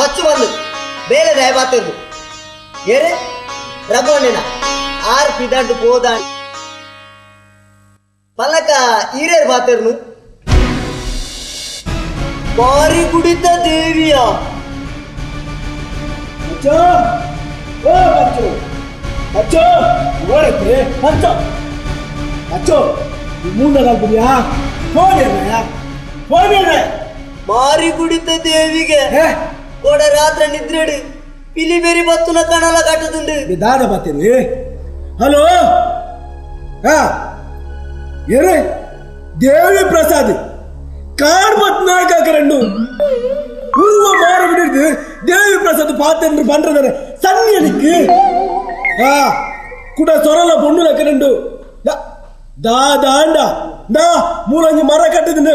ಮಚ್ಚು ಬಂದು ಬೇಲೆ ದಯಬಾತಿರ್ದು ಏರೆ ರಘುವಣ್ಣನ ಆರ್ ಪಿದಾಂಡು ಹೋದ ಪಲ್ಲಕ ಹಿರಿಯರ್ ಬಾತಿರ್ನು ಬಾರಿ ಕುಡಿತ ದೇವಿಯ ಅಚ್ಚೋ ಓ ಅಚ್ಚೋ ಅಚ್ಚೋ ಓಡಕ್ಕೆ ಅಚ್ಚೋ ಅಚ್ಚೋ ಮುಂದಾಗ್ಬಿದ್ಯಾ ಹೋಗ್ಯ ಮಾರಿ ಕುಡಿತ ದೇವಿಗೆ ಕೊಡ ರಾತ್ರಿ ನಿದ್ರೆಡು ಪಿಲಿ ಬೇರಿ ಬತ್ತುನ ಕಣಲ ಕಟ್ಟದುಂಡು ದಾದ ಬತ್ತೀನಿ ಹಲೋ ಹಾ ಏರೆ ದೇವಿ ಪ್ರಸಾದ್ ಕಾಡ್ಬತ್ ನಾಯಕರನ್ನು உருவ மாற விடுது தேவி பிரசாத் பார்த்து பண்றதானே சன்னியனுக்கு கூட சொரல பொண்ணு லக்கரண்டு தாண்டா மூலஞ்சு மர கட்டுதுன்னு